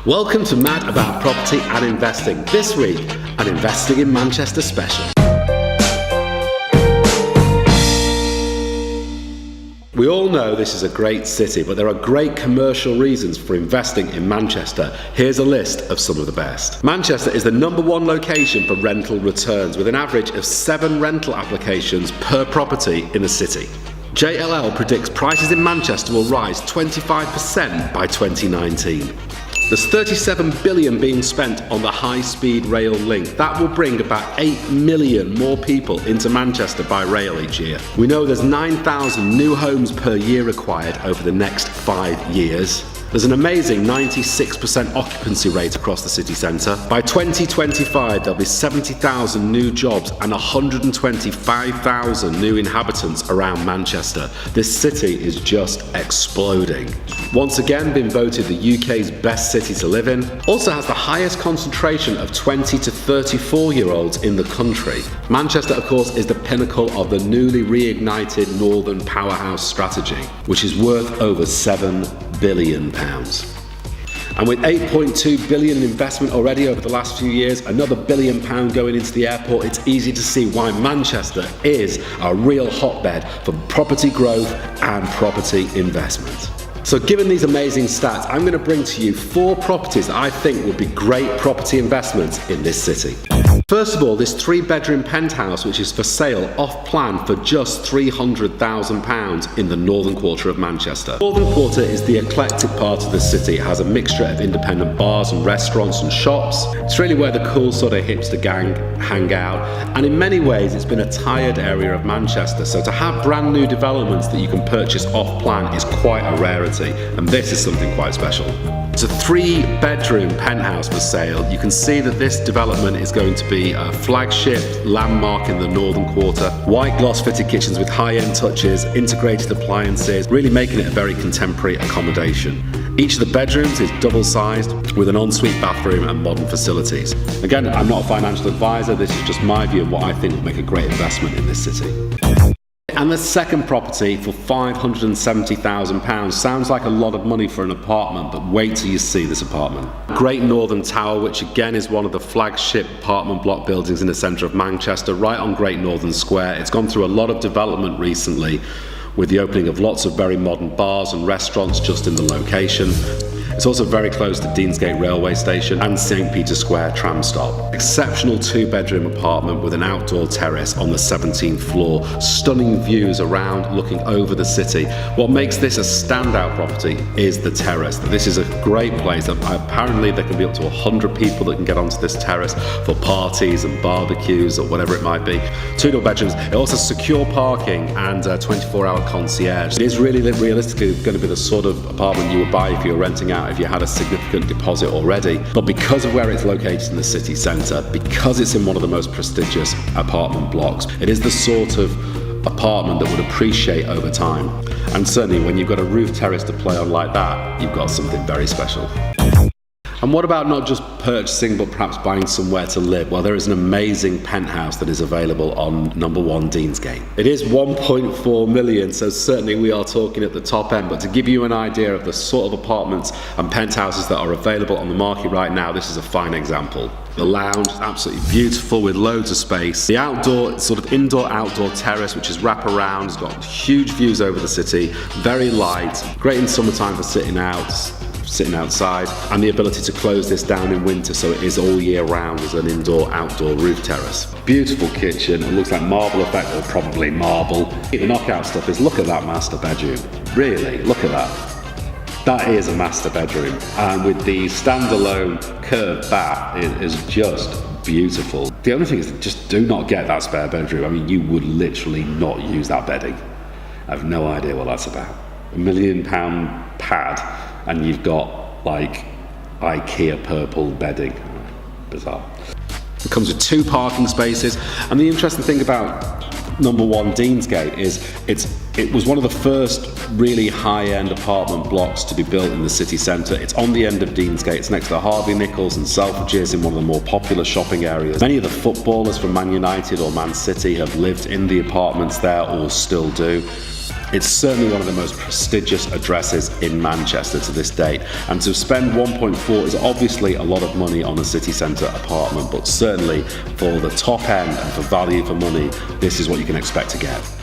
Welcome to Mad About Property and Investing. This week, an Investing in Manchester special. We all know this is a great city, but there are great commercial reasons for investing in Manchester. Here's a list of some of the best. Manchester is the #1 location for rental returns, with an average of 7 rental applications per property in the city. JLL predicts prices in Manchester will rise 25% by 2019. There's 37 billion being spent on the high-speed rail link. That will bring about 8 million more people into Manchester by rail each year. We know there's 9,000 new homes per year required over the next 5 years. There's an amazing 96% occupancy rate across the city centre. By 2025, there'll be 70,000 new jobs and 125,000 new inhabitants around Manchester. This city is just exploding. Once again, been voted the UK's best city to live in. Also has the highest concentration of 20 to 34-year-olds in the country. Manchester, of course, is the pinnacle of the newly reignited Northern Powerhouse strategy, which is worth over £7 billion. And with 8.2 billion in investment already over the last few years, another £1 billion going into the airport, it's easy to see why Manchester is a real hotbed for property growth and property investment. So given these amazing stats, I'm going to bring to you 4 properties that I think would be great property investments in this city. First of all, this 3-bedroom penthouse, which is for sale off-plan for just £300,000 in the northern quarter of Manchester. The northern quarter is the eclectic part of the city. It has a mixture of independent bars and restaurants and shops. It's really where the cool sort of hipster gang hang out. And in many ways, it's been a tired area of Manchester. So to have brand new developments that you can purchase off-plan is quite a rarity. And this is something quite special. It's a 3-bedroom penthouse for sale. You can see that this development is going to be a flagship landmark in the northern quarter. White gloss fitted kitchens with high-end touches, integrated appliances, really making it a very contemporary accommodation. Each of the bedrooms is double-sized with an ensuite bathroom and modern facilities. Again, I'm not a financial advisor, this is just my view of what I think would make a great investment in this city. And the second property for £570,000 sounds like a lot of money for an apartment, but wait till you see this apartment. Great Northern Tower, which again is one of the flagship apartment block buildings in the centre of Manchester, right on Great Northern Square. It's gone through a lot of development recently, with the opening of lots of very modern bars and restaurants just in the location. It's also very close to Deansgate Railway Station and St. Peter's Square tram stop. Exceptional 2-bedroom apartment with an outdoor terrace on the 17th floor. Stunning views around looking over the city. What makes this a standout property is the terrace. This is a great place. Apparently there can be up to 100 people that can get onto this terrace for parties and barbecues or whatever it might be. 2 bedrooms. It also has secure parking and 24-hour concierge. It is really realistically going to be the sort of apartment you would buy if you were renting out if you had a significant deposit already. But because of where it's located in the city centre, because it's in one of the most prestigious apartment blocks, it is the sort of apartment that would appreciate over time. And certainly when you've got a roof terrace to play on like that, you've got something very special. And what about not just purchasing, but perhaps buying somewhere to live? Well, there is an amazing penthouse that is available on #1 Deansgate. It is 1.4 million, so certainly we are talking at the top end. But to give you an idea of the sort of apartments and penthouses that are available on the market right now, this is a fine example. The lounge is absolutely beautiful with loads of space. The outdoor, sort of indoor-outdoor terrace, which is wraparound, has got huge views over the city, very light, great in summertime for sitting outside, and the ability to close this down in winter so it is all year round as an indoor-outdoor roof terrace. Beautiful kitchen, it looks like marble effect, or probably marble. The knockout stuff is, look at that master bedroom. Really, look at that. That is a master bedroom, and with the standalone curved bath, it is just beautiful. The only thing is, just do not get that spare bedroom. I mean, you would literally not use that bedding. I have no idea what that's about. £1 million pad, and you've got like IKEA purple bedding. Bizarre. It comes with 2 parking spaces, and the interesting thing about #1 Deansgate is it was one of the first really high-end apartment blocks to be built in the city centre. It's on the end of Deansgate. It's next to Harvey Nichols and Selfridges in one of the more popular shopping areas. Many of the footballers from Man United or Man City have lived in the apartments there or still do. It's certainly one of the most prestigious addresses in Manchester to this date, and to spend 1.4 is obviously a lot of money on a city centre apartment, but certainly for the top end and for value for money, this is what you can expect to get.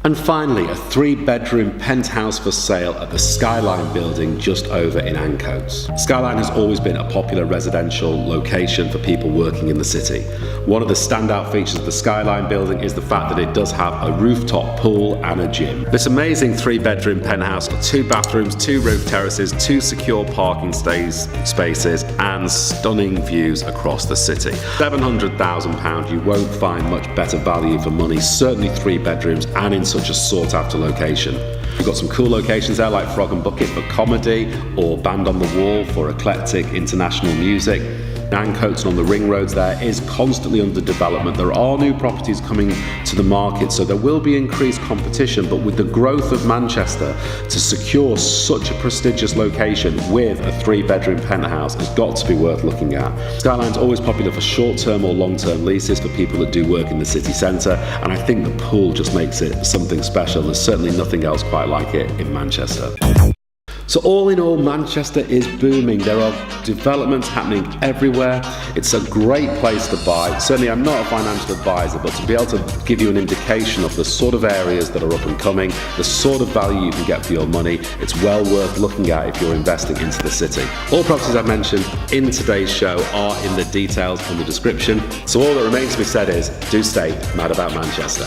And finally, a 3-bedroom penthouse for sale at the Skyline building just over in Ancoats. Skyline has always been a popular residential location for people working in the city. One of the standout features of the Skyline building is the fact that it does have a rooftop pool and a gym. This amazing 3-bedroom penthouse got 2 bathrooms, 2 roof terraces, 2 secure parking spaces and stunning views across the city. £700,000, you won't find much better value for money, certainly 3 bedrooms and in such a sought after location. We've got some cool locations there like Frog and Bucket for comedy or Band on the Wall for eclectic international music. Ancoats and on the ring roads there is constantly under development. There are new properties coming to the market, so there will be increased competition, but with the growth of Manchester, to secure such a prestigious location with a 3-bedroom penthouse has got to be worth looking at. Skyline's always popular for short-term or long-term leases for people that do work in the city centre, and I think the pool just makes it something special. There's certainly nothing else quite like it in Manchester. So all in all, Manchester is booming. There are developments happening everywhere. It's a great place to buy. Certainly, I'm not a financial advisor, but to be able to give you an indication of the sort of areas that are up and coming, the sort of value you can get for your money, it's well worth looking at if you're investing into the city. All properties I've mentioned in today's show are in the details on the description. So all that remains to be said is, do stay mad about Manchester.